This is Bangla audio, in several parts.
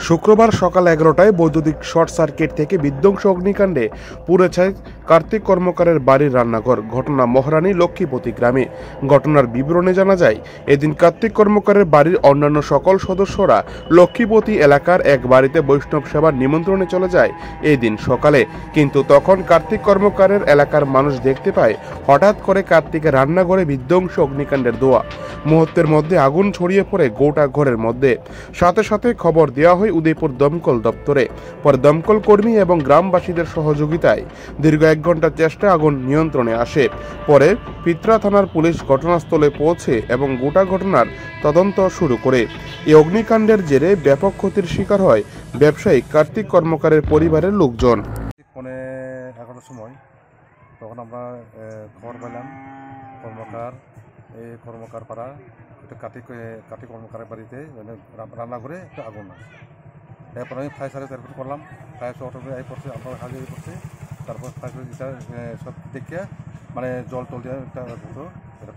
শুক্রবার সকাল 11টায় বৈদ্যুতিক শর্ট সার্কিট থেকে বিধ্বংসী অগ্নিকাণ্ডে পুড়ে ছাই কার্তিক কর্মকারের বাড়ির রান্নাঘর। ঘটনা মহারানী লক্ষ্মীপতি গ্রামে। ঘটনার বিবরণে জানা যায়, এদিন কার্তিক কর্মকারের বাড়ির অন্যান্য সকল সদস্যরা লক্ষ্মীপতি এলাকার এক বাড়িতে বৈষ্ণব সেবার নিমন্ত্রণে চলে যায় এই দিন সকালে। কিন্তু তখন কার্তিক কর্মকারের এলাকার মানুষ দেখতে পায় হঠাৎ করে কার্তিকের রান্নাঘরে বিধ্বংসী অগ্নিকাণ্ডের ধোঁয়া। মুহূর্তের মধ্যে আগুন ছড়িয়ে পড়ে গোটা ঘরের মধ্যে। সাথে সাথে খবর দেওয়া হয় উদয়পুর দমকল দপ্তরে। পরে দমকল কর্মী এবং গ্রামবাসীদের সহযোগিতায় দীর্ঘ 1 ঘন্টার চেষ্টা আগুন নিয়ন্ত্রণে আসে। পরে পিত্রা থানার পুলিশ ঘটনাস্থলে পৌঁছে এবং গোটা ঘটনার তদন্ত শুরু করে। এই অগ্নিকাণ্ডের জেরে ব্যাপক ক্ষতির শিকার হয় ব্যবসায়ী কার্তিক কর্মকারের পরিবারের লোকজন। 11টার সময় তখন আমরা খবর পেলাম কর্মকার পাড়া একটা কার্তিক কর্মকারের বাড়িতে রান্নাঘরে একটা আগুন আছে। এরপর আমি ফায়ার সার্ভিস রিপোর্ট করলাম। ফায়ার অটোতে পড়ছে, আপনার হাজির পড়ছে। তারপর ফায়ার সার্ভিস সব দেখে মানে জল টল দিয়ে একটা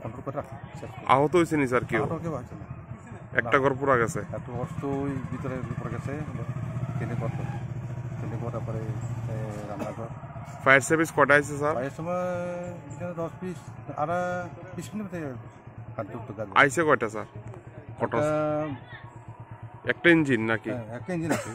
কন্ট্রোল করে রাখছে। আহত হয়েছে নি স্যার? কেউ হয়েছে না, একটা ঘর পুরা গেছে, একটা ঘর তো ওই ভিতরে পড়ে গেছে। তিনটে ঘর তারপরে রান্নাঘর। ফায়ার সার্ভিস কটা আছে স্যার? ফায়ার সময় 20 মিনিট আইসে কয়টা স্যার? কটা? একটা ইঞ্জিন নাকি? একটা ইঞ্জিন আছে।